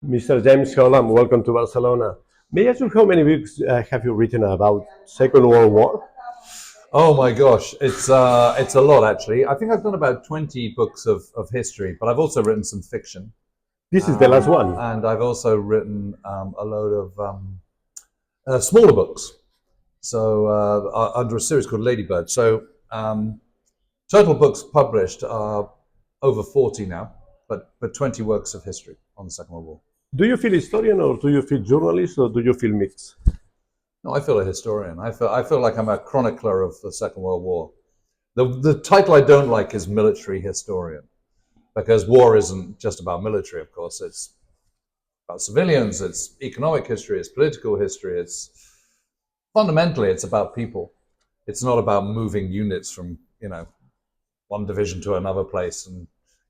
Mr. James Holland, welcome to Barcelona. May I ask you how many books have you written about Second World War? Oh my gosh, it's a lot actually. I think I've done about 20 books of history, but I've also written some fiction, This is the last one. and I've also written a load of smaller books. So under a series called Ladybird. So total books published are over 40 now, but 20 works of history on the Second World War. Do you feel historian or do you feel journalist or do you feel mixed? No, I feel a historian. I feel like I'm a chronicler of the Second World War. The title I don't like is military historian, because war isn't just about military, of course. It's about civilians, it's economic history, it's political history, fundamentally it's about people. It's not about moving units from, one division to another place and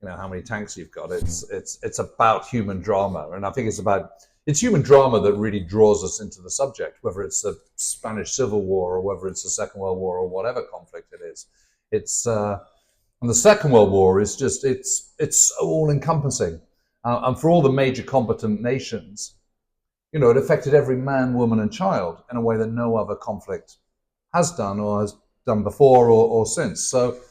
how many tanks you've got. It's about human drama, and I think it's human drama that really draws us into the subject, whether it's the Spanish Civil War or whether it's the Second World War or whatever conflict it is. And the Second World War is just it's so all-encompassing, and for all the major combatant nations, it affected every man, woman, and child in a way that no other conflict has done or has done before or since. So,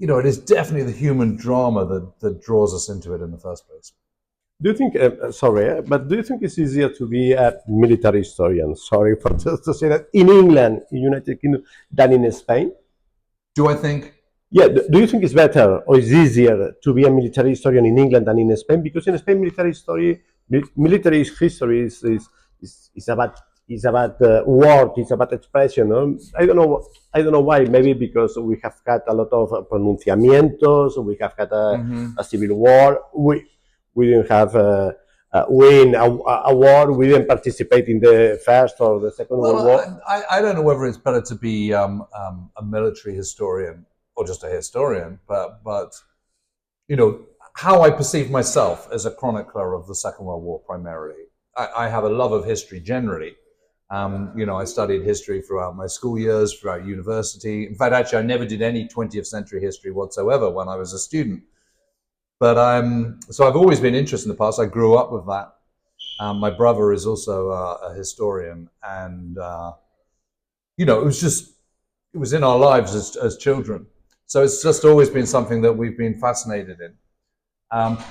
it is definitely the human drama that draws us into it in the first place. Do you think, but do you think it's easier to be a military historian, sorry for just to say that, in England, in United Kingdom, than in Spain? Do I think? Yeah, do you think it's better or it's easier to be a military historian in England than in Spain? Because in Spain, military history is about word, it's about expression. No? I don't know why. Maybe because we have had a lot of pronunciamientos, we have had a civil war. We didn't have win a war. We didn't participate in the first or the second World War. I don't know whether it's better to be a military historian or just a historian, but how I perceive myself as a chronicler of the Second World War primarily. I have a love of history generally. I studied history throughout my school years, throughout university. In fact, actually, I never did any 20th century history whatsoever when I was a student. But so I've always been interested in the past. I grew up with that. My brother is also a historian, and it was in our lives as children. So it's just always been something that we've been fascinated in.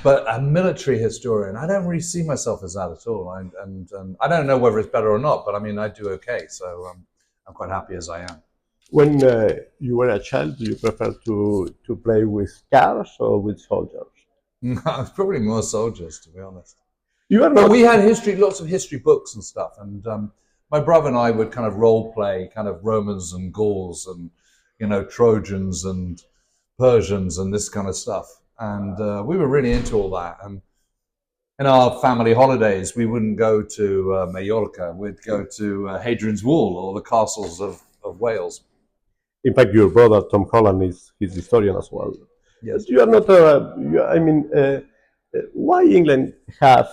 But a military historian, I don't really see myself as that at all. And I don't know whether it's better or not, but I mean, I do okay. So I'm quite happy as I am. When you were a child, do you prefer to play with cars or with soldiers? It's probably more soldiers, to be honest. But we had lots of history books and stuff, and my brother and I would kind of role play kind of Romans and Gauls and Trojans and Persians and this kind of stuff, and we were really into all that. And in our family holidays, we wouldn't go to Mallorca; we'd go to Hadrian's Wall or the castles of Wales. In fact, your brother Tom Holland is historian as well. Yes. You are not. Why England have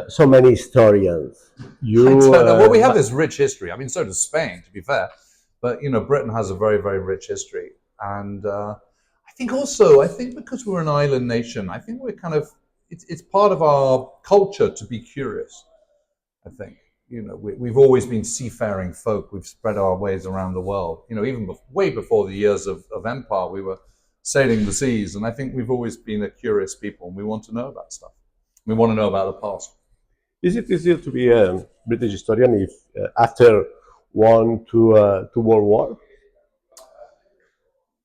so many historians? I don't know. Well, we have this rich history. I mean, so does Spain, to be fair. But Britain has a very, very rich history, and I think because we're an island nation, I think we're kind of it's part of our culture to be curious. I think we've always been seafaring folk. We've spread our ways around the world. Even way before the years of empire, we were sailing the seas, and I think we've always been a curious people, and we want to know about stuff. We want to know about the past. Is it easier to be a British historian if after one to World War?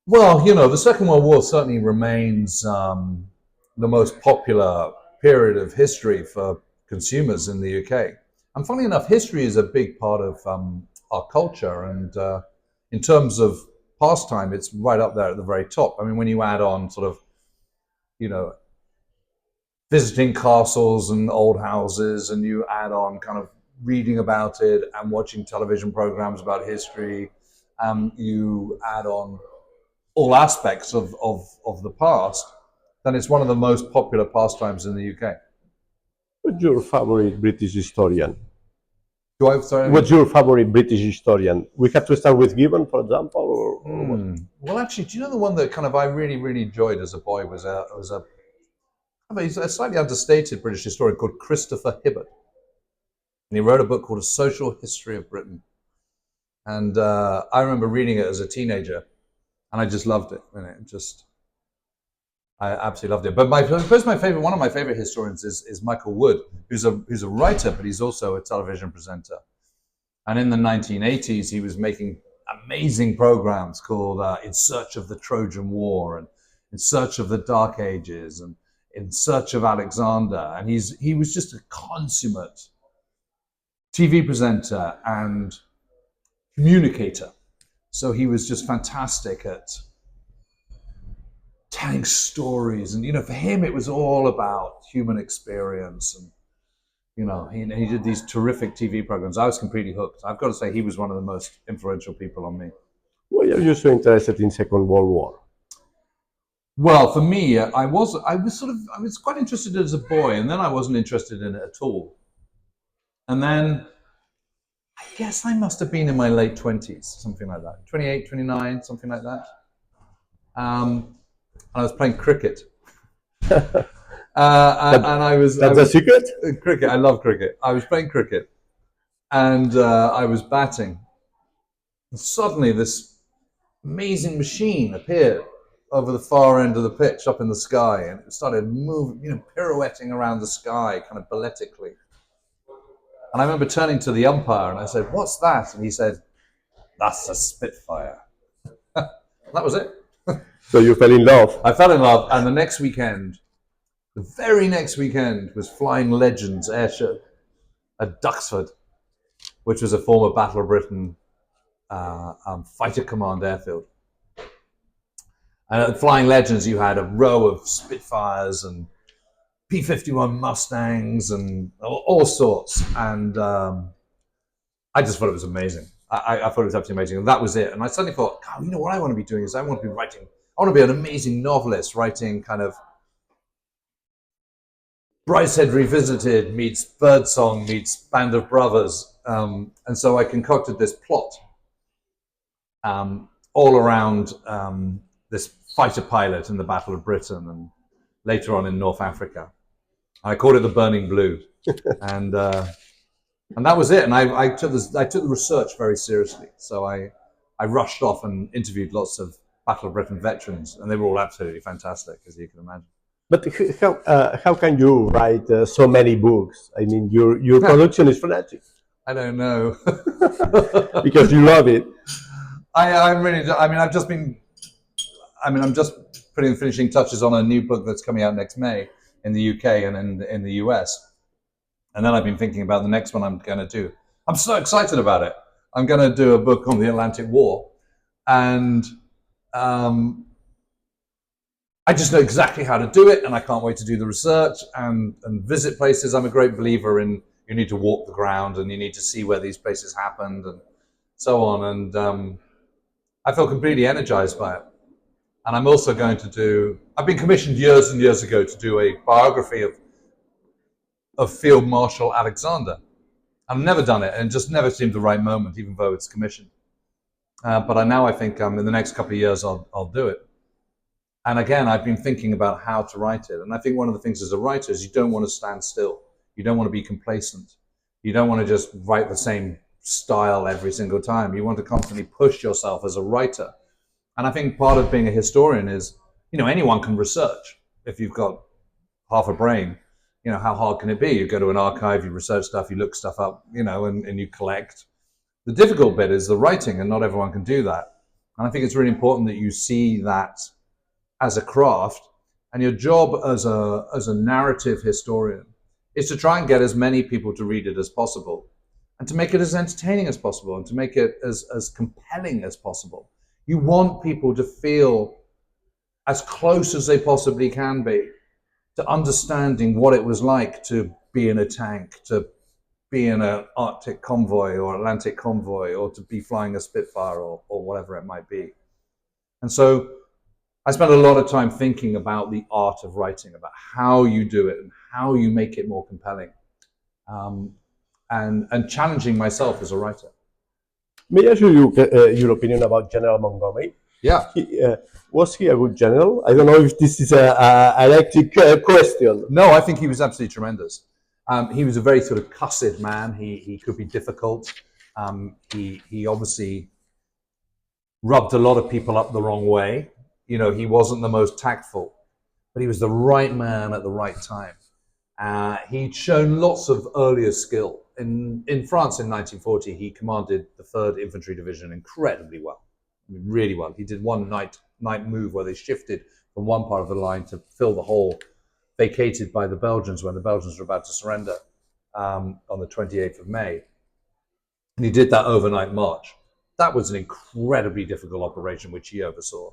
Well, the Second World War certainly remains the most popular period of history for consumers in the UK. And funnily enough, history is a big part of our culture, and in terms of pastime, it's right up there at the very top. I mean, when you add on sort of, visiting castles and old houses, and you add on kind of reading about it and watching television programs about history, you add on all aspects of the past, then it's one of the most popular pastimes in the UK. What's your favorite British historian? Sorry? What's your favorite British historian? We have to start with Gibbon, for example, or what? Well, actually, do you know the one that kind of I really, really enjoyed as a boy was a He's a slightly understated British historian called Christopher Hibbert. And he wrote a book called A Social History of Britain. And I remember reading it as a teenager, and I just loved it. I absolutely loved it. But one of my favorite historians is Michael Wood, who's a writer, but he's also a television presenter. And in the 1980s, he was making amazing programs called In Search of the Trojan War and In Search of the Dark Ages and In Search of Alexander. And he was just a consummate TV presenter and communicator. So he was just fantastic at telling stories. And, for him, it was all about human experience. And, he did these terrific TV programs. I was completely hooked. I've got to say, he was one of the most influential people on me. Why are you so interested in Second World War? Well, for me, I was quite interested as a boy, and then I wasn't interested in it at all. And then I guess I must have been in my late 20s, something like that. 28, 29, something like that. And I was playing cricket. And I was... That's a secret? Cricket, I love cricket. I was playing cricket, and I was batting. And suddenly this amazing machine appeared over the far end of the pitch up in the sky, and it started moving, pirouetting around the sky kind of balletically. And I remember turning to the umpire and I said, "What's that?" And he said, "That's a Spitfire." That was it. So you fell in love? I fell in love, and the very next weekend was Flying Legends Airshow at Duxford, which was a former Battle of Britain fighter command airfield. And at Flying Legends, you had a row of Spitfires and P-51 Mustangs and all sorts. And I just thought it was amazing. I thought it was absolutely amazing. And that was it. And I suddenly thought, God, what I want to be doing is I want to be an amazing novelist writing kind of Brideshead Revisited meets Birdsong meets Band of Brothers. And so I concocted this plot all around this fighter pilot in the Battle of Britain and later on in North Africa. I called it The Burning Blue. And that was it. And I took the research very seriously. So I rushed off and interviewed lots of Battle of Britain veterans, and they were all absolutely fantastic, as you can imagine. But how can you write so many books? I mean, your production is frenetic. I don't know. Because you love it. I'm just putting the finishing touches on a new book that's coming out next May in the UK and in the US. And then I've been thinking about the next one I'm going to do. I'm so excited about it. I'm going to do a book on the Atlantic War. And I just know exactly how to do it, and I can't wait to do the research and visit places. I'm a great believer in you need to walk the ground and you need to see where these places happened and so on. And I feel completely energized by it. And I'm also going to I've been commissioned years and years ago to do a biography of Field Marshal Alexander. I've never done it, and it just never seemed the right moment, even though it's commissioned. But I think in the next couple of years I'll do it. And again, I've been thinking about how to write it. And I think one of the things as a writer is you don't want to stand still. You don't want to be complacent. You don't want to just write the same style every single time. You want to constantly push yourself as a writer. And I think part of being a historian is, anyone can research. If you've got half a brain, how hard can it be? You go to an archive, you research stuff, you look stuff up, and you collect. The difficult bit is the writing, and not everyone can do that. And I think it's really important that you see that as a craft, and your job as a narrative historian is to try and get as many people to read it as possible, and to make it as entertaining as possible, and to make it as compelling as possible. You want people to feel as close as they possibly can be to understanding what it was like to be in a tank, to be in an Arctic convoy or Atlantic convoy, or to be flying a Spitfire or whatever it might be. And so I spent a lot of time thinking about the art of writing, about how you do it and how you make it more compelling, and challenging myself as a writer. May I ask you your opinion about General Montgomery? Yeah. Was he a good general? I don't know if this is a electric question. No, I think he was absolutely tremendous. He was a very sort of cussed man. He could be difficult. He obviously rubbed a lot of people up the wrong way. You know, he wasn't the most tactful, but he was the right man at the right time. He'd shown lots of earlier skill. In France in 1940, he commanded the 3rd Infantry Division incredibly well. I mean, really well. He did one night move where they shifted from one part of the line to fill the hole vacated by the Belgians when the Belgians were about to surrender on the 28th of May. And he did that overnight march. That was an incredibly difficult operation, which he oversaw.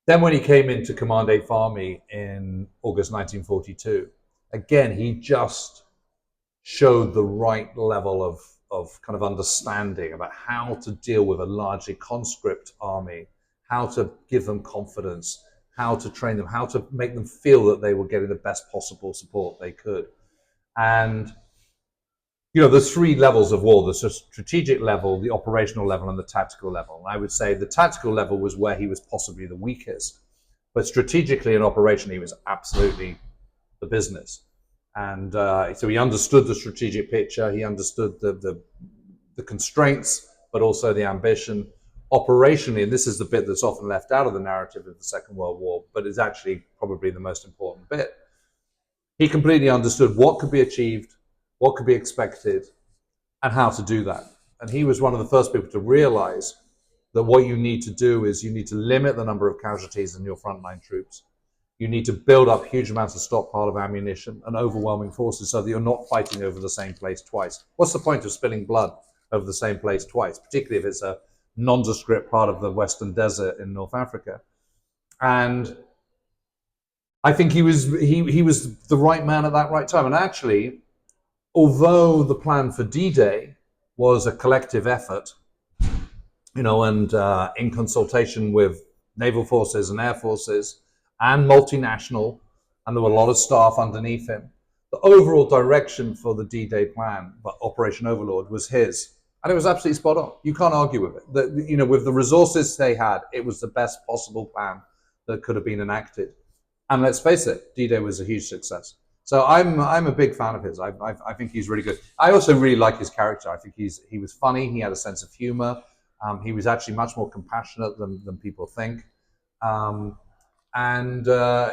Then when he came in to command 8th Army in August 1942, again, he just showed the right level of kind of understanding about how to deal with a largely conscript army, how to give them confidence, how to train them, how to make them feel that they were getting the best possible support they could. And, you know, there's 3 levels of war. There's a strategic level, the operational level, and the tactical level. And I would say the tactical level was where he was possibly the weakest. But strategically and operationally, he was absolutely the business. And so he understood the strategic picture. He understood the constraints, but also the ambition. Operationally, and this is the bit that's often left out of the narrative of the Second World War, but is actually probably the most important bit. He completely understood what could be achieved, what could be expected, and how to do that. And he was one of the first people to realize that what you need to do is you need to limit the number of casualties in your frontline troops. You need to build up huge amounts of stockpile of ammunition and overwhelming forces so that you're not fighting over the same place twice. What's the point of spilling blood over the same place twice, particularly if it's a nondescript part of the Western Desert in North Africa? And I think he was the right man at that right time. And actually, although the plan for D-Day was a collective effort, you know, and in consultation with naval forces and air forces and multinational, and there were a lot of staff underneath him, the overall direction for the D-Day plan, but Operation Overlord, was his. And it was absolutely spot on. You can't argue with it. You know, with the resources they had, it was the best possible plan that could have been enacted. And let's face it, D-Day was a huge success. So I'm a big fan of his. I think he's really good. I also really like his character. I think he was funny. He had a sense of humor. He was actually much more compassionate than people think. And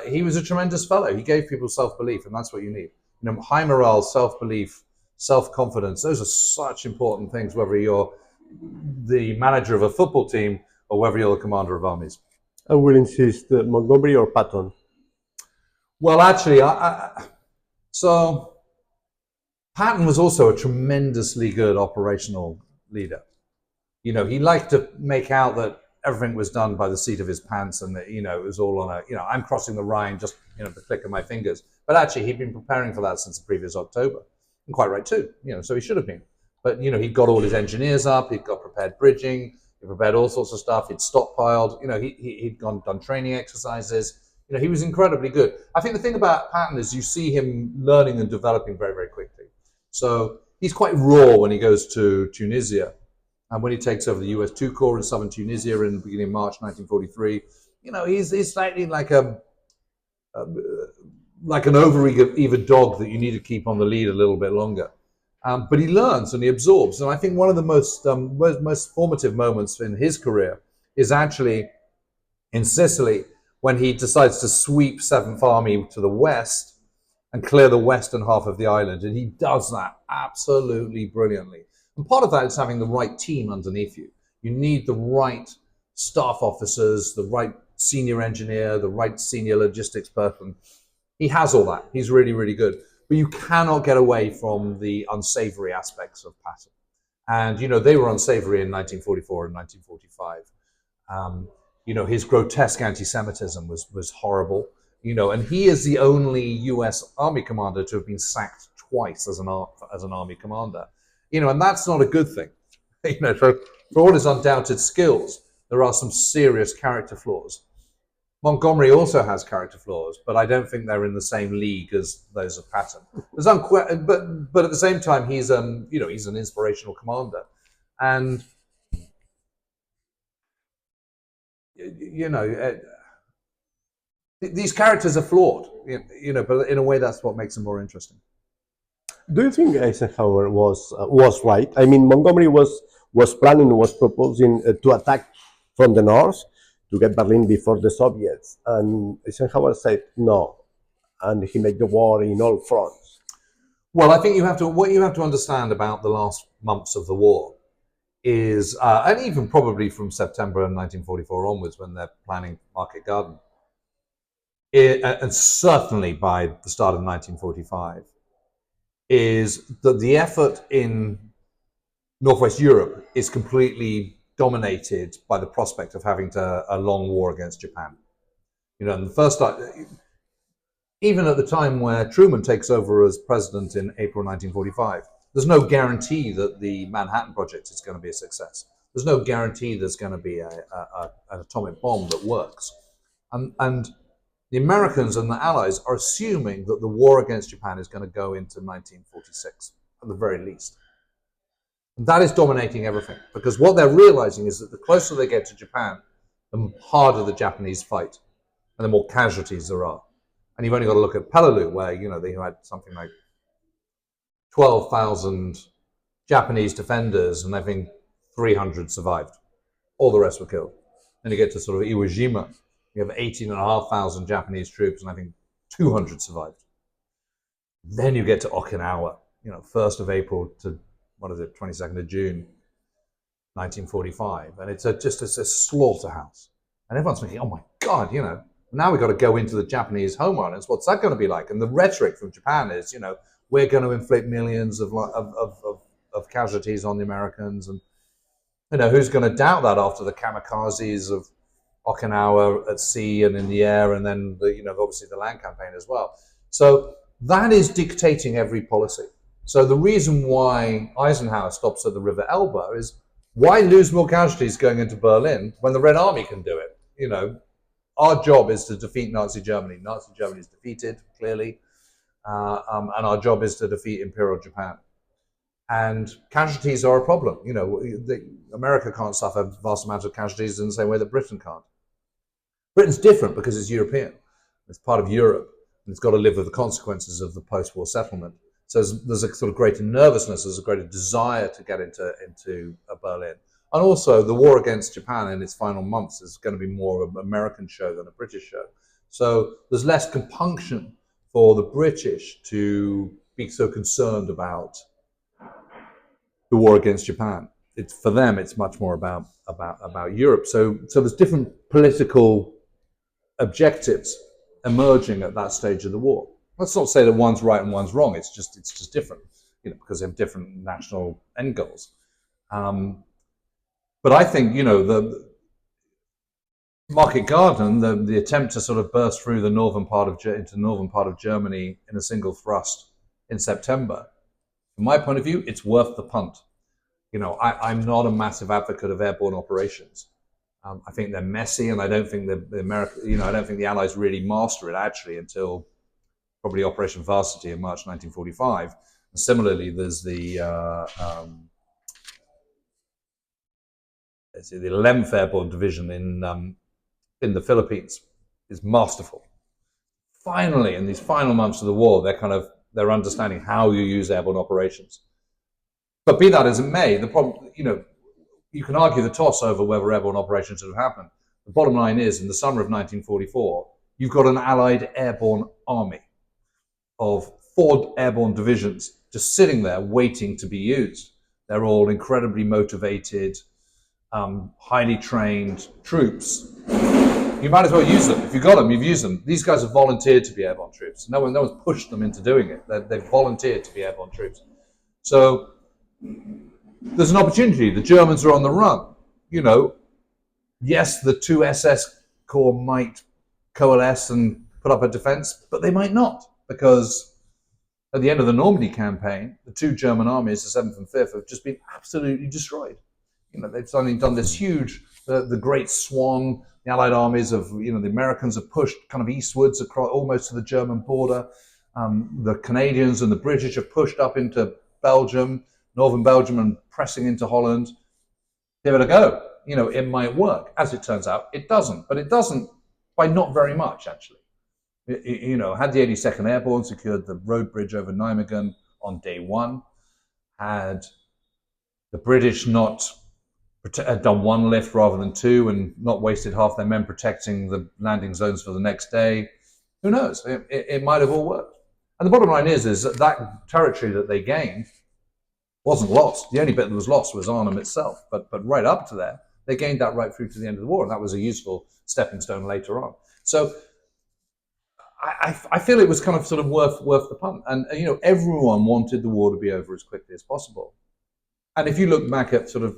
he was a tremendous fellow. He gave people self-belief, and that's what you need. You know, high morale, self-belief, self-confidence. Those are such important things, whether you're the manager of a football team or whether you're the commander of armies. I will insist, Montgomery or Patton? Well, actually, so Patton was also a tremendously good operational leader. You know, he liked to make out that everything was done by the seat of his pants and that, you know, it was all on a, you know, I'm crossing the Rhine just, you know, the click of my fingers. But actually, he'd been preparing for that since the previous October. And quite right, too. You know, so he should have been. But, you know, he'd got all his engineers up. He'd got prepared bridging. He prepared all sorts of stuff. He'd stockpiled. You know, he'd done training exercises. You know, he was incredibly good. I think the thing about Patton is you see him learning and developing very, very quickly. So he's quite raw when he goes to Tunisia. And when he takes over the US 2 Corps in southern Tunisia in the beginning of March 1943, you know, he's slightly like an overeager dog that you need to keep on the lead a little bit longer. But he learns and he absorbs. And I think one of the most formative moments in his career is actually in Sicily, when he decides to sweep 7th Army to the west and clear the western half of the island. And he does that absolutely brilliantly. And part of that is having the right team underneath you. You need the right staff officers, the right senior engineer, the right senior logistics person. He has all that. He's really, really good. But you cannot get away from the unsavory aspects of Patton. And, you know, they were unsavory in 1944 and 1945. You know, his grotesque anti-Semitism was horrible. You know, and he is the only U.S. Army commander to have been sacked twice as an Army commander. You know, and that's not a good thing. You know, for all his undoubted skills, there are some serious character flaws. Montgomery also has character flaws, but I don't think they're in the same league as those of Patton. But at the same time, he's you know, he's an inspirational commander, and you know, these characters are flawed, you know, but in a way that's what makes them more interesting. Do you think Eisenhower was right? I mean, Montgomery was planning, was proposing to attack from the north to get Berlin before the Soviets, and Eisenhower said no, and he made the war in all fronts. Well, I think what you have to understand about the last months of the war is, and even probably from September 1944 onwards, when they're planning Market Garden, and certainly by the start of 1945, is that the effort in Northwest Europe is completely dominated by the prospect of having a long war against Japan. You know, and the first time, even at the time where Truman takes over as president in April 1945, there's no guarantee that the Manhattan Project is going to be a success. There's no guarantee there's going to be an atomic bomb that works. And the Americans and the Allies are assuming that the war against Japan is going to go into 1946, at the very least. And that is dominating everything, because what they're realizing is that the closer they get to Japan, the harder the Japanese fight, and the more casualties there are. And you've only got to look at Peleliu, where, you know, they had something like 12,000 Japanese defenders, and I think 300 survived. All the rest were killed. Then you get to sort of Iwo Jima, you have 18,500 Japanese troops, and I think 200 survived. Then you get to Okinawa, you know, 1st of April to, 22nd of June, 1945. And it's a slaughterhouse. And everyone's thinking, oh my God, you know, now we've got to go into the Japanese home islands. What's that going to be like? And the rhetoric from Japan is, you know, we're going to inflict millions of casualties on the Americans. And, you know, who's going to doubt that after the kamikazes of Okinawa at sea and in the air, and then, you know, obviously the land campaign as well. So that is dictating every policy. So the reason why Eisenhower stops at the River Elbe is, why lose more casualties going into Berlin when the Red Army can do it? You know, our job is to defeat Nazi Germany. Nazi Germany is defeated, clearly. And our job is to defeat Imperial Japan. And casualties are a problem. You know, America can't suffer vast amounts of casualties in the same way that Britain can't. Britain's different because it's European. It's part of Europe, and it's got to live with the consequences of the post-war settlement. So there's a sort of greater nervousness, there's a greater desire to get into Berlin. And also, the war against Japan in its final months is going to be more of an American show than a British show. So there's less compunction for the British to be so concerned about the war against Japan. It's, for them, it's much more about Europe. So there's different political objectives emerging at that stage of the war. Let's not say that one's right and one's wrong. It's just different, you know, because they have different national end goals. But I think, you know, the Market Garden, the attempt to sort of burst through the northern part of Germany in a single thrust in September, from my point of view, it's worth the punt. You know, I'm not a massive advocate of airborne operations. I think they're messy, and I don't think I don't think the Allies really master it actually until probably Operation Varsity in March 1945. And similarly, there's the 11th Airborne Division in the Philippines is masterful. Finally, in these final months of the war, they're understanding how you use airborne operations. But be that as it may, the problem, you know, you can argue the toss over whether airborne operations should have happened. The bottom line is, in the summer of 1944, you've got an Allied airborne army of 4 airborne divisions just sitting there waiting to be used. They're all incredibly motivated, highly trained troops. You might as well use them. If you've got them, you've used them. These guys have volunteered to be airborne troops. No one's pushed them into doing it. They've volunteered to be airborne troops. So there's an opportunity. The Germans are on the run. You know, yes, the 2 SS Corps might coalesce and put up a defense, but they might not, because at the end of the Normandy campaign, the 2 German armies, the 7th and 5th, have just been absolutely destroyed. You know, they've suddenly done this huge, the Great Swan. The Allied armies of, you know, the Americans have pushed kind of eastwards across almost to the German border. The Canadians and the British have pushed up into Belgium, northern Belgium, and pressing into Holland. Give it a go. it might work. As it turns out, it doesn't. But it doesn't by not very much, actually. Had the 82nd Airborne secured the road bridge over Nijmegen on day one, had the British not had done one lift rather than two and not wasted half their men protecting the landing zones for the next day, who knows? It might have all worked. And the bottom line is that territory that they gained wasn't lost. The only bit that was lost was Arnhem itself. But right up to there, they gained that right through to the end of the war, and that was a useful stepping stone later on. So I feel it was kind of sort of worth the punt. And everyone wanted the war to be over as quickly as possible. And if you look back at sort of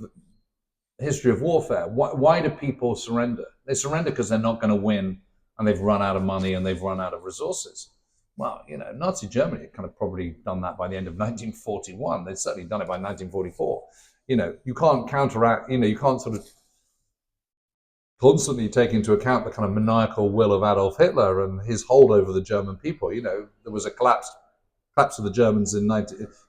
history of warfare, why do people surrender? They surrender because they're not going to win, and they've run out of money and they've run out of resources. Well, Nazi Germany had kind of probably done that by the end of 1941. They'd certainly done it by 1944. You can't counteract, you can't sort of constantly take into account the kind of maniacal will of Adolf Hitler and his hold over the German people. There was a collapse of the Germans in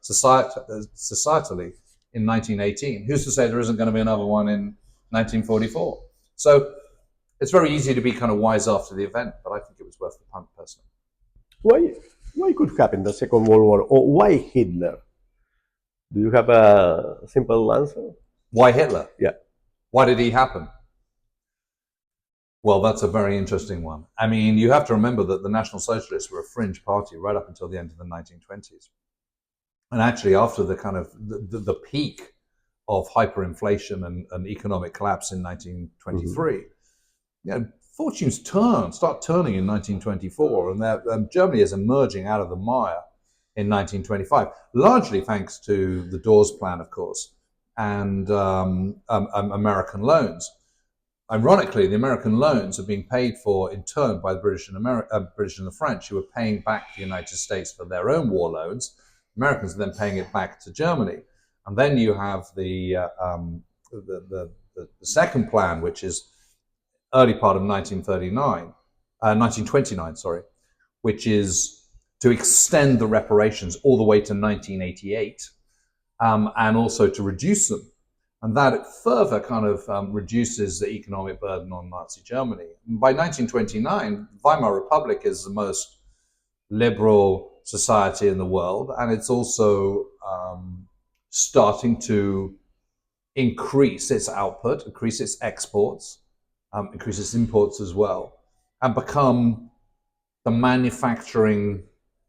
societally in 1918. Who's to say there isn't going to be another one in 1944? So it's very easy to be kind of wise after the event, but I think it was worth the punt personally. Why could happen the Second World War, or why Hitler? Do you have a simple answer? Why Hitler? Yeah. Why did he happen? Well, that's a very interesting one. I mean, you have to remember that the National Socialists were a fringe party right up until the end of the 1920s. And actually, after the kind of the peak of hyperinflation and economic collapse in 1923, fortunes start turning in 1924, and Germany is emerging out of the mire in 1925, largely thanks to the Dawes Plan, of course, and American loans. Ironically, the American loans are being paid for in turn by the British and the French, who are paying back the United States for their own war loans. Americans are then paying it back to Germany, and then you have the second plan, which is early part of 1929, which is to extend the reparations all the way to 1988, and also to reduce them. And that further kind of reduces the economic burden on Nazi Germany. And by 1929, Weimar Republic is the most liberal society in the world, and it's also starting to increase its output, increase its exports, increase its imports as well, and become the manufacturing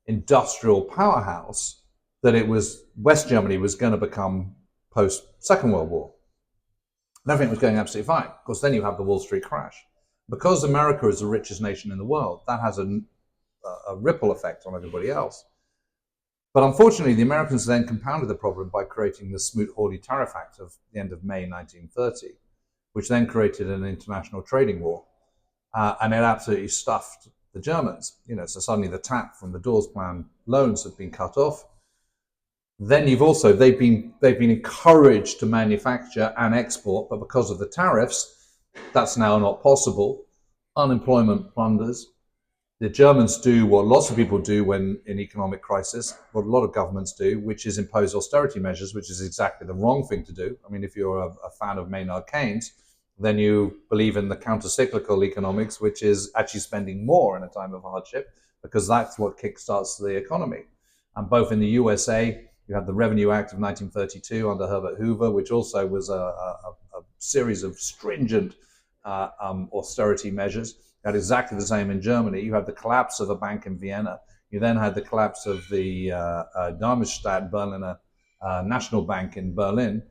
industrial powerhouse that West Germany was going to become post Second World War. And everything was going absolutely fine. Of course, then you have the Wall Street crash. Because America is the richest nation in the world, that has a ripple effect on everybody else. But unfortunately, the Americans then compounded the problem by creating the Smoot-Hawley Tariff Act of the end of May 1930, which then created an international trading war. And it absolutely stuffed the Germans. So suddenly the tap from the Dawes Plan loans have been cut off. Then they've been encouraged to manufacture and export, but because of the tariffs, that's now not possible. Unemployment plunders. The Germans do what lots of people do when in economic crisis, what a lot of governments do, which is impose austerity measures, which is exactly the wrong thing to do. I mean, if you're a fan of Maynard Keynes, then you believe in the counter-cyclical economics, which is actually spending more in a time of hardship, because that's what kickstarts the economy. And both in the USA, you have the Revenue Act of 1932 under Herbert Hoover, which also was a series of stringent austerity measures. You had exactly the same in Germany. You had the collapse of a bank in Vienna. You then had the collapse of the Darmstadt Berliner National Bank in Berlin,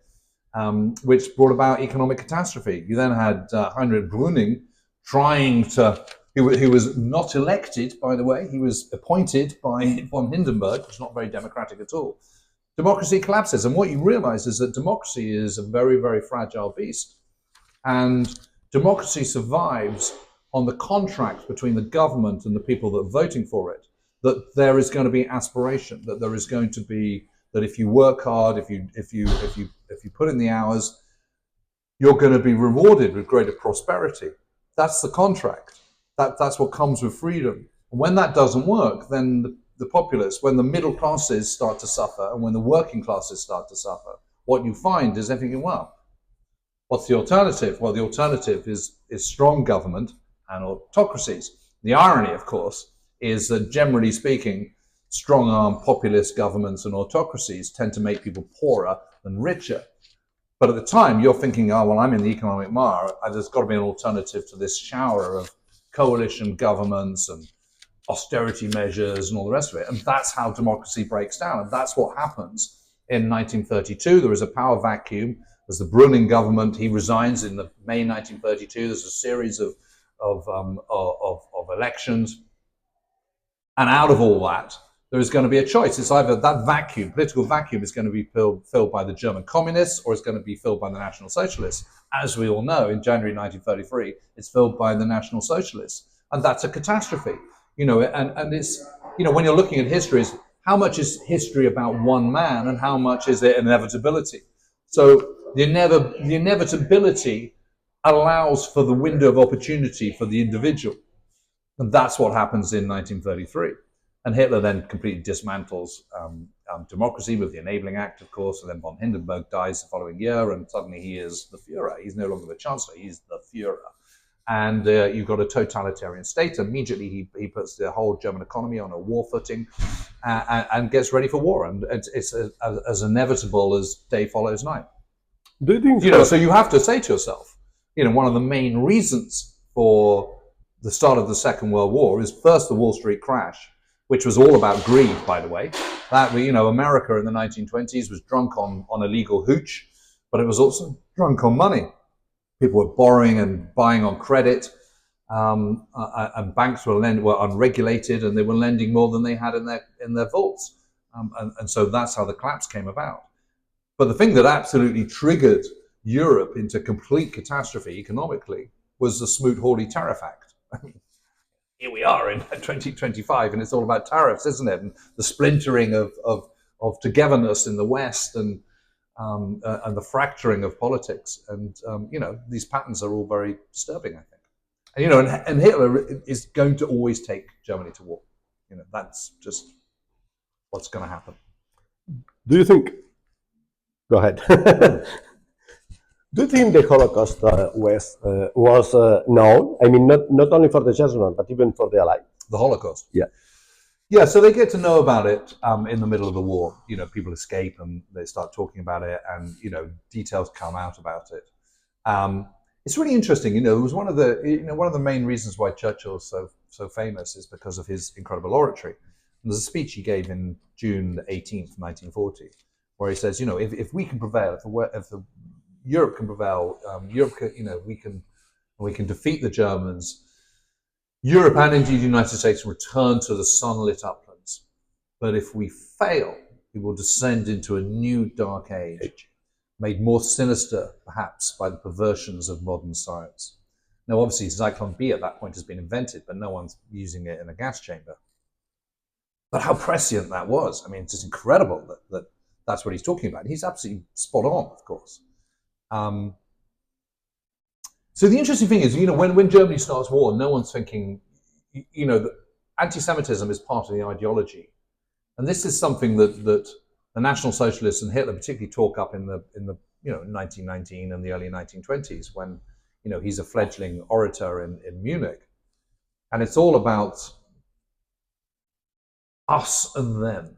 which brought about economic catastrophe. You then had Heinrich Brüning who was not elected, by the way. He was appointed by von Hindenburg, which is not very democratic at all. Democracy collapses. And what you realize is that democracy is a very, very fragile beast. And democracy survives on the contract between the government and the people that are voting for it, that there is going to be aspiration, that there is going to be, that if you work hard, if you put in the hours, you're going to be rewarded with greater prosperity. That's the contract. That's what comes with freedom. And when that doesn't work, then the populace, when the middle classes start to suffer and when the working classes start to suffer, what you find is everything, well, What's the alternative? Well, the alternative is strong government and autocracies. The irony, of course, is that generally speaking, strong-armed populist governments and autocracies tend to make people poorer than richer. But at the time, you're thinking, oh, well, I'm in the economic mire. There's got to be an alternative to this shower of coalition governments and austerity measures and all the rest of it. And that's how democracy breaks down. And that's what happens in 1932. There is a power vacuum. There's the Brüning government. He resigns in the May 1932. There's a series of elections. And out of all that, there is going to be a choice. It's either that vacuum, political vacuum, is going to be filled by the German communists, or it's going to be filled by the National Socialists. As we all know, in January 1933, it's filled by the National Socialists. And that's a catastrophe. And it's, when you're looking at history, is how much is history about one man and how much is it inevitability? So the inevitability allows for the window of opportunity for the individual. And that's what happens in 1933. And Hitler then completely dismantles democracy with the Enabling Act, of course, and then von Hindenburg dies the following year, and suddenly he is the Führer. He's no longer the Chancellor, he's the Führer. And you've got a totalitarian state. Immediately he puts the whole German economy on a war footing and gets ready for war. And it's as inevitable as day follows night. Do you think so you have to say to yourself, one of the main reasons for the start of the Second World War is first the Wall Street crash, which was all about greed, by the way. That, America in the 1920s was drunk on illegal hooch, but it was also drunk on money. People were borrowing and buying on credit, and banks were unregulated, and they were lending more than they had in their vaults. And so that's how the collapse came about. But the thing that absolutely triggered Europe into complete catastrophe economically was the Smoot-Hawley Tariff Act. Here we are in 2025, and it's all about tariffs, isn't it? And the splintering of togetherness in the West, and the fracturing of politics. And these patterns are all very disturbing, I think. And Hitler is going to always take Germany to war. That's just what's going to happen. Do you think? Go ahead. Do you think the Holocaust was known? I mean, not only for the Germans, but even for the Allies? The Holocaust? Yeah. Yeah, so they get to know about it in the middle of the war. People escape and they start talking about it, and, details come out about it. It's really interesting. It was one of the main reasons why Churchill's so famous is because of his incredible oratory. And there's a speech he gave in June 18th, 1940, where he says, if we can prevail, if Europe can prevail, we can defeat the Germans. Europe and indeed the United States return to the sunlit uplands. But if we fail, we will descend into a new dark age, made more sinister, perhaps, by the perversions of modern science. Now, obviously, Zyklon B at that point has been invented, but no one's using it in a gas chamber. But how prescient that was. I mean, it's just incredible that that's what he's talking about. He's absolutely spot on, of course. So the interesting thing is, when Germany starts war, no one's thinking, that anti-Semitism is part of the ideology. And this is something that the National Socialists and Hitler particularly talk up in the 1919 and the early 1920s, when, he's a fledgling orator in Munich. And it's all about us and them.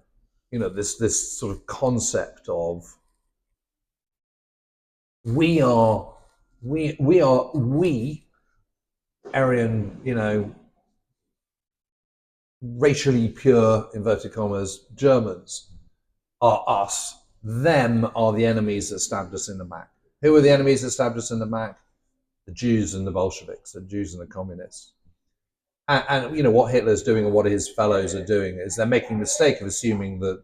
This sort of concept of we Aryan, racially pure, inverted commas, Germans are us. Them are the enemies that stabbed us in the back. Who are the enemies that stabbed us in the back? The Jews and the Bolsheviks, the Jews and the communists. And what Hitler's doing and what his fellows are doing is they're making the mistake of assuming that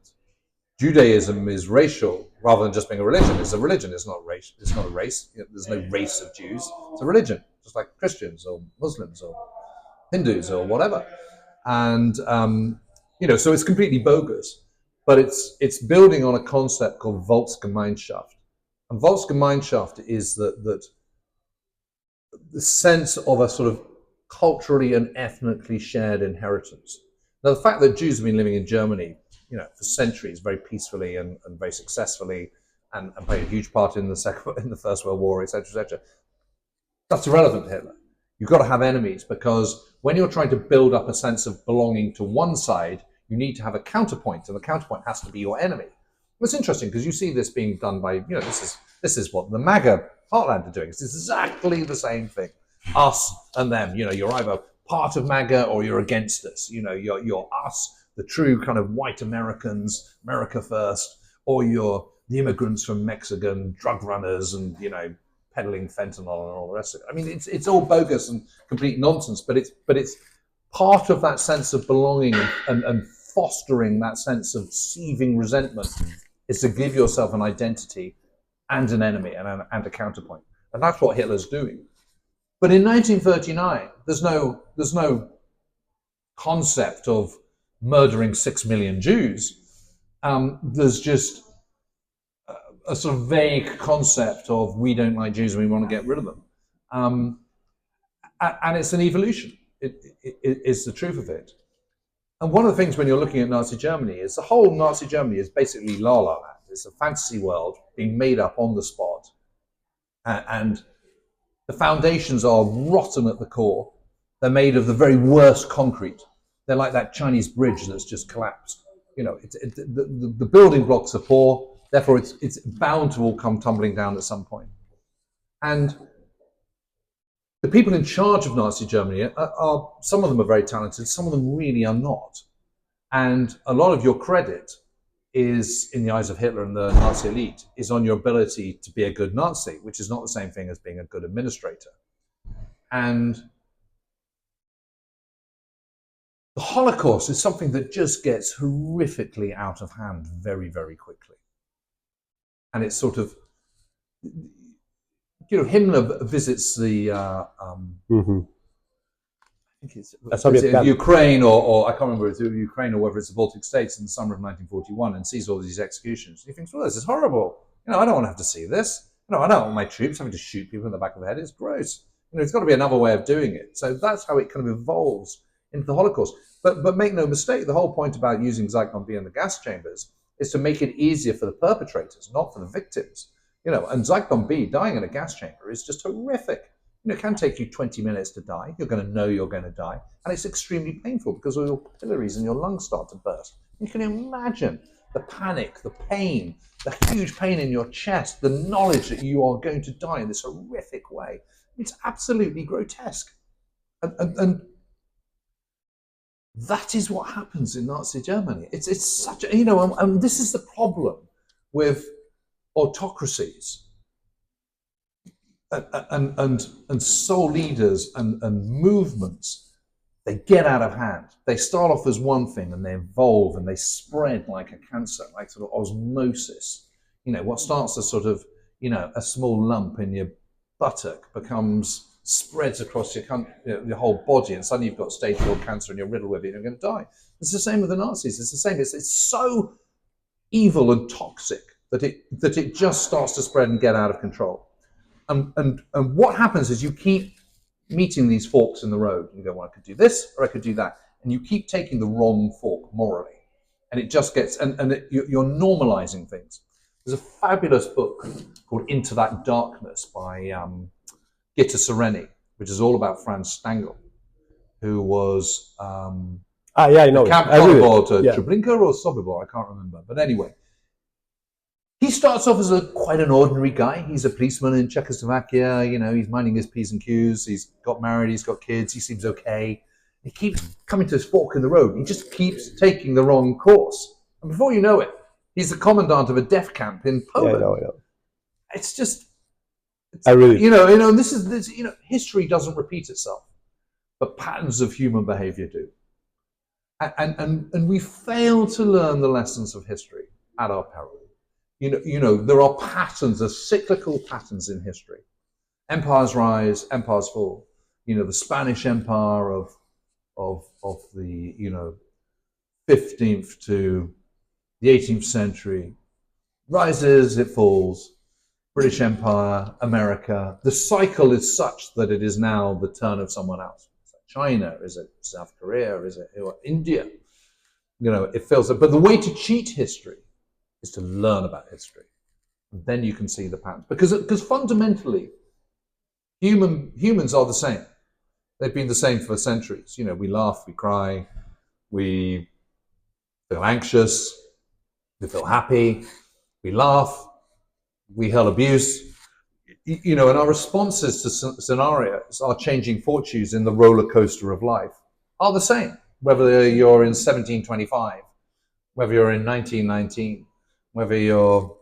Judaism is racial rather than just being a religion. It's a religion, it's not race. It's not a race. There's no race of Jews. It's a religion, just like Christians or Muslims or Hindus or whatever. And so it's completely bogus. But it's building on a concept called Volksgemeinschaft. And Volksgemeinschaft is that the sense of a sort of culturally and ethnically shared inheritance. Now, the fact that Jews have been living in Germany, for centuries, very peacefully and very successfully, and played a huge part in the First World War, etc., etc. That's irrelevant to Hitler. You've got to have enemies, because when you're trying to build up a sense of belonging to one side, you need to have a counterpoint, and the counterpoint has to be your enemy. It's interesting because you see this being done by, this is what the MAGA heartland are doing. It's exactly the same thing. Us and them. You're either part of MAGA or you're against us. You're us, the true kind of white Americans, America first, or you're the immigrants from Mexican drug runners and, peddling fentanyl and all the rest of it. I mean, it's all bogus and complete nonsense, but it's part of that sense of belonging and fostering that sense of seething resentment is to give yourself an identity and an enemy and a counterpoint. And that's what Hitler's doing. But in 1939, there's no concept of murdering 6 million Jews. There's just a sort of vague concept of we don't like Jews and we want to get rid of them. And it's an evolution. It's the truth of it. And one of the things when you're looking at Nazi Germany is the whole Nazi Germany is basically La La Land. It's a fantasy world being made up on the spot. And the foundations are rotten at the core. They're made of the very worst concrete. They're like that Chinese bridge that's just collapsed. The building blocks are poor. Therefore, it's bound to all come tumbling down at some point. And the people in charge of Nazi Germany are some of them are very talented, some of them really are not. And a lot of your credit is, in the eyes of Hitler and the Nazi elite, is on your ability to be a good Nazi, which is not the same thing as being a good administrator. And the Holocaust is something that just gets horrifically out of hand very, very quickly. And it's sort of, Himmler visits the, I think it's Ukraine, or I can't remember if it's Ukraine or whether it's the Baltic States in the summer of 1941, and sees all these executions. He thinks, well, this is horrible. I don't want to have to see this. I don't want my troops having to shoot people in the back of the head. It's gross. There's got to be another way of doing it. So that's how it kind of evolves into the Holocaust. But make no mistake, the whole point about using Zyklon B in the gas chambers is to make it easier for the perpetrators, not for the victims. And Zyklon B, dying in a gas chamber, is just horrific. It can take you 20 minutes to die. You're going to know you're going to die. And it's extremely painful because all your capillaries and your lungs start to burst. You can imagine the panic, the pain, the huge pain in your chest, the knowledge that you are going to die in this horrific way. It's absolutely grotesque. And that is what happens in Nazi Germany. It's such a, and this is the problem with autocracies and sole leaders and movements. They get out of hand. They start off as one thing and they evolve and they spread like a cancer, like sort of osmosis. What starts as sort of, a small lump in your buttock spreads across your whole body, and suddenly you've got stage 4 cancer and you're riddled with it and you're going to die. It's the same with the Nazis. It's the same. It's so evil and toxic that it just starts to spread and get out of control. And what happens is you keep meeting these forks in the road. You go, well, I could do this or I could do that. And you keep taking the wrong fork morally. And it just gets, you're normalizing things. There's a fabulous book called Into That Darkness by Gitta Sereni, which is all about Franz Stangl, who was I know Camp Kolobor to Treblinka or Sobibor, I can't remember. But anyway, he starts off as quite an ordinary guy. He's a policeman in Czechoslovakia. He's minding his P's and Q's. He's got married. He's got kids. He seems okay. He keeps coming to his fork in the road. He just keeps taking the wrong course. And before you know it, he's the commandant of a death camp in Poland. Yeah. It's just, and this is history doesn't repeat itself, but patterns of human behavior do. And we fail to learn the lessons of history at our peril. There are patterns, there are cyclical patterns in history. Empires rise, empires fall. The Spanish Empire of the 15th to the 18th century rises, it falls. British Empire, America. The cycle is such that it is now the turn of someone else. Is it China? Is it South Korea? Is it India? It feels. But the way to cheat history is to learn about history. Then you can see the pattern. Because fundamentally, humans are the same. They've been the same for centuries. You know, we laugh, we cry, we feel anxious, we feel happy, we laugh, we hurl abuse. You know, and our responses to scenarios, our changing fortunes in the roller coaster of life, are the same. Whether you're in 1725, whether you're in 1919, whether you're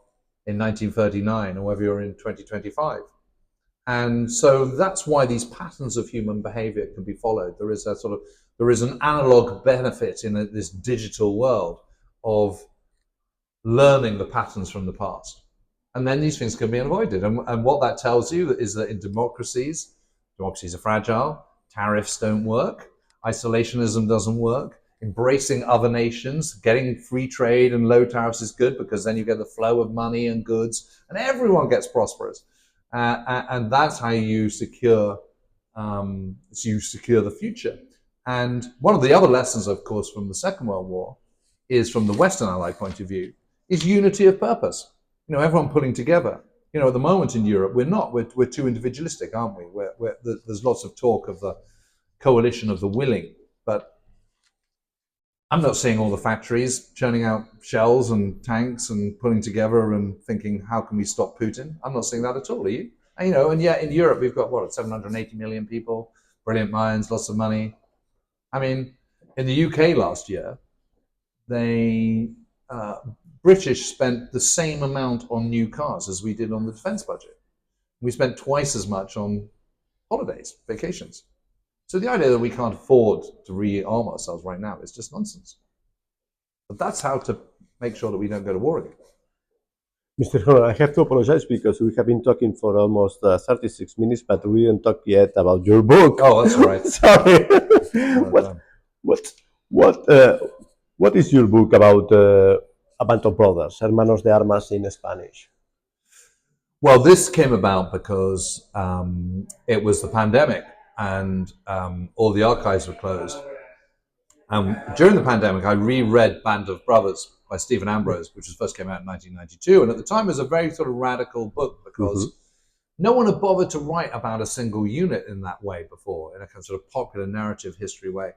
in 1939, or whether you're in 2025. And so that's why these patterns of human behavior can be followed. There is an analog benefit in this digital world of learning the patterns from the past. And then these things can be avoided. And what that tells you is that in democracies are fragile, tariffs don't work, isolationism doesn't work, embracing other nations, getting free trade and low tariffs is good because then you get the flow of money and goods and everyone gets prosperous. And that's how you secure the future. And one of the other lessons, of course, from the Second World War is, from the Western Allied point of view, is unity of purpose. You know, everyone pulling together. You know, at the moment in Europe, we're too individualistic, aren't we? There's lots of talk of the coalition of the willing, but I'm not seeing all the factories churning out shells and tanks and pulling together and thinking, how can we stop Putin? I'm not seeing that at all, are you? And, you know, and yet in Europe, we've got, 780 million people, brilliant minds, lots of money. I mean, in the UK last year, British spent the same amount on new cars as we did on the defense budget. We spent twice as much on holidays, vacations. So the idea that we can't afford to rearm ourselves right now is just nonsense. But that's how to make sure that we don't go to war again. Mr. Holland, I have to apologize because we have been talking for almost 36 minutes, but we didn't talk yet about your book. Oh, that's all right. Sorry. What is your book about a band of brothers, Hermanos de armas in Spanish? Well, this came about because it was the pandemic and all the archives were closed. During the pandemic, I reread Band of Brothers by Stephen Ambrose, which first came out in 1992. And at the time, it was a very sort of radical book because no one had bothered to write about a single unit in that way before, in a kind of sort of popular narrative history way.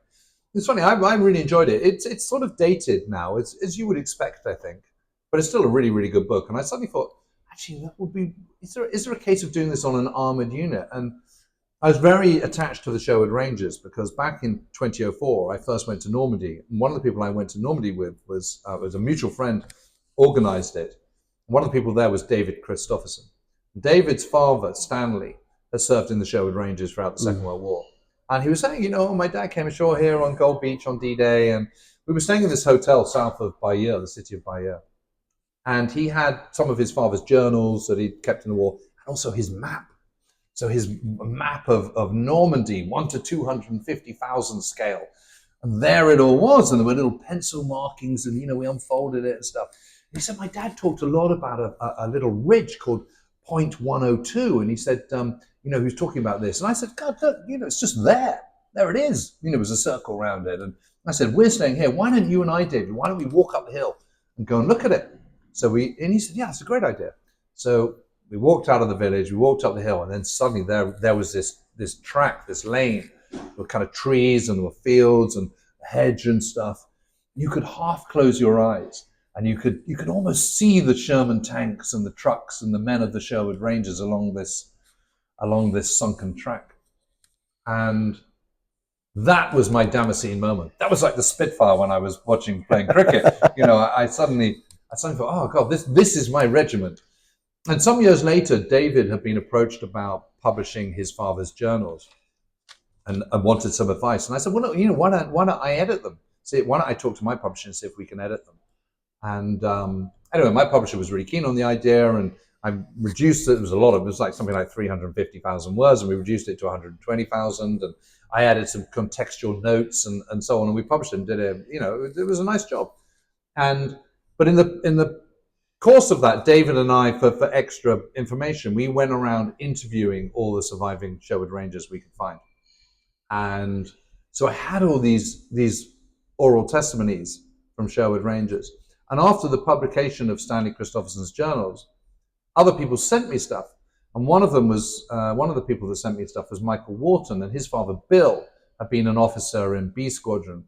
It's funny, I really enjoyed it. It's sort of dated now, as you would expect, I think, but it's still a really, really good book. And I suddenly thought, actually, that would be, is there a case of doing this on an armored unit? And I was very attached to the Sherwood Rangers because back in 2004, I first went to Normandy. And one of the people I went to Normandy with was a mutual friend, organized it. One of the people there was David Christopherson. David's father, Stanley, had served in the Sherwood Rangers throughout the Second World War. And he was saying, you know, my dad came ashore here on Gold Beach on D-Day, and we were staying in this hotel south of Bayeux, the city of Bayeux. And he had some of his father's journals that he'd kept in the war, and also his map. So his map of Normandy, 1 to 250,000 scale. And there it all was. And there were little pencil markings and, you know, we unfolded it and stuff. And he said, my dad talked a lot about a little ridge called Point 102. And he said, you know, he was talking about this. And I said, God, look, you know, it's just there. There it is. You know, there was a circle around it. And I said, we're staying here. Why don't you and I, David, why don't we walk up the hill and go and look at it? And he said, yeah, it's a great idea. So we walked out of the village, we walked up the hill, and then suddenly there was this track, this lane, with kind of trees and there were fields and a hedge and stuff. You could half close your eyes and you could almost see the Sherman tanks and the trucks and the men of the Sherwood Rangers along this sunken track. And that was my Damascene moment. That was like the Spitfire when I was playing cricket. You know, I suddenly thought, oh God, this is my regiment. And some years later, David had been approached about publishing his father's journals and wanted some advice. And I said, well, you know, why don't I edit them? Why don't I talk to my publisher and see if we can edit them? And anyway, my publisher was really keen on the idea, and I reduced it. It was like something like 350,000 words, and we reduced it to 120,000. And I added some contextual notes and so on. And we published it and did it. You know, it was a nice job. But in the course of that, David and I, for extra information, we went around interviewing all the surviving Sherwood Rangers we could find. And so I had all these oral testimonies from Sherwood Rangers. And after the publication of Stanley Christopherson's journals, other people sent me stuff. And one of them was, one of the people that sent me stuff was Michael Wharton, and his father, Bill, had been an officer in B Squadron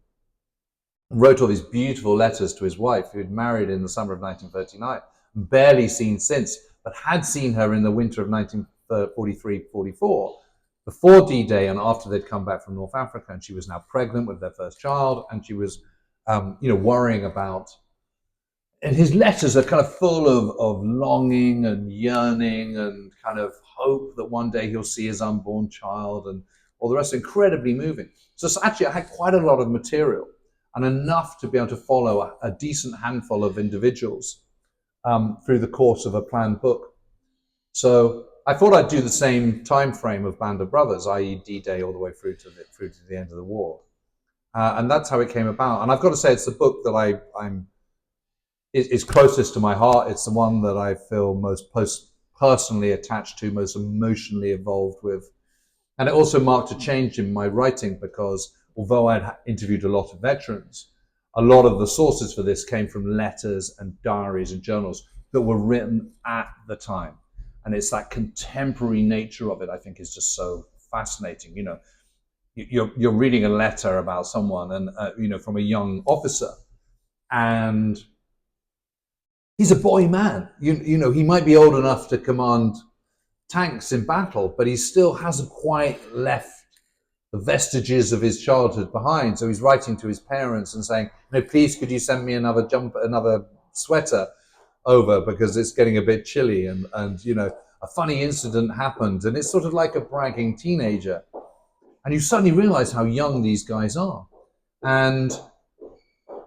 and wrote all these beautiful letters to his wife, who had married in the summer of 1939, barely seen since, but had seen her in the winter of 1943-44, before D-Day and after they'd come back from North Africa. And she was now pregnant with their first child, and she was, worrying about. And his letters are kind of full of longing and yearning and kind of hope that one day he'll see his unborn child and all the rest. Incredibly moving. So actually, I had quite a lot of material and enough to be able to follow a decent handful of individuals through the course of a planned book. So I thought I'd do the same time frame of Band of Brothers, i.e. D-Day all the way through to the end of the war. And that's how it came about. And I've got to say, it's the book that is closest to my heart. It's the one that I feel most personally attached to, most emotionally involved with. And it also marked a change in my writing, because although I'd interviewed a lot of veterans, a lot of the sources for this came from letters and diaries and journals that were written at the time. And it's that contemporary nature of it, I think, is just so fascinating. You're reading a letter about someone, and from a young officer, and he's a boy man. He might be old enough to command tanks in battle, but he still hasn't quite left the vestiges of his childhood behind. So he's writing to his parents and saying, please, could you send me another sweater over, because it's getting a bit chilly, and a funny incident happened. And it's sort of like a bragging teenager. And you suddenly realize how young these guys are. And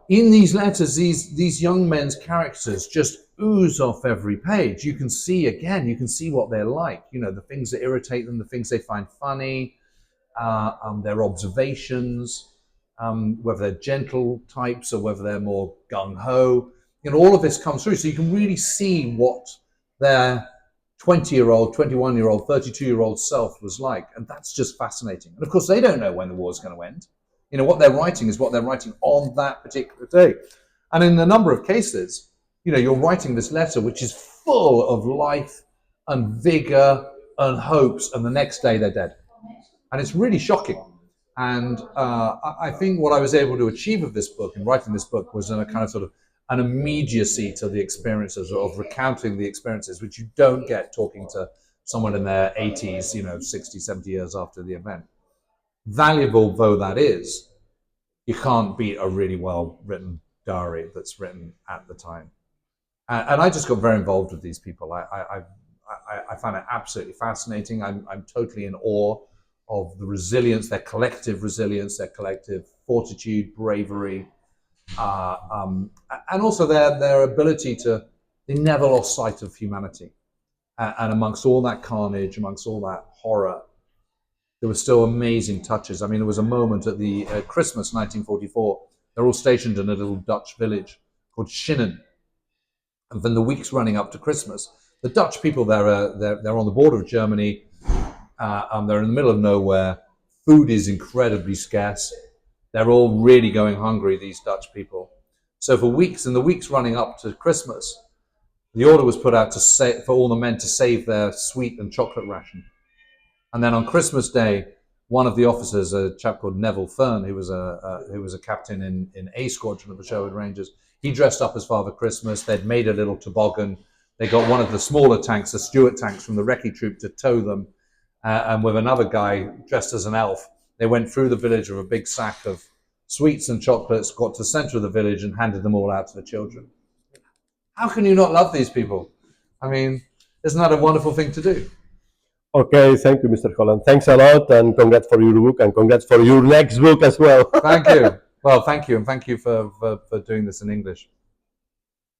in these letters, these young men's characters just ooze off every page. You can see what they're like, the things that irritate them, the things they find funny, their observations, whether they're gentle types or whether they're more gung-ho. All of this comes through. So you can really see what their 20-year-old, 21-year-old, 32-year-old self was like. And that's just fascinating. And of course, they don't know when the war's going to end. What they're writing is what they're writing on that particular day. And in a number of cases, you're writing this letter, which is full of life and vigor and hopes, and the next day they're dead. And it's really shocking. And I think what I was able to achieve with this book, in writing this book, was a kind of sort of an immediacy to the experiences, of recounting the experiences, which you don't get talking to someone in their 80s, 60, 70 years after the event. Valuable though that is, you can't beat a really well-written diary that's written at the time. And I just got very involved with these people. I found it absolutely fascinating. I'm totally in awe of the resilience, their collective fortitude, bravery, and also their ability to, they never lost sight of humanity. And amongst all that carnage, amongst all that horror, there were still amazing touches. I mean, there was a moment at the Christmas 1944, they're all stationed in a little Dutch village called Schinnen. And then the weeks running up to Christmas, the Dutch people there, they're on the border of Germany. They're in the middle of nowhere. Food is incredibly scarce. They're all really going hungry, these Dutch people. So for weeks, in the weeks running up to Christmas, the order was put out for all the men to save their sweet and chocolate ration. And then on Christmas Day, one of the officers, a chap called Neville Fern, who was a captain in A Squadron of the Sherwood Rangers, he dressed up as Father Christmas. They'd made a little toboggan. They got one of the smaller tanks, the Stuart tanks from the recce troop, to tow them. And with another guy dressed as an elf, they went through the village with a big sack of sweets and chocolates, got to the center of the village and handed them all out to the children. How can you not love these people? I mean, isn't that a wonderful thing to do? Okay, thank you, Mr. Holland. Thanks a lot, and congrats for your book, and congrats for your next book as well. Thank you. Well, thank you, and thank you for doing this in English.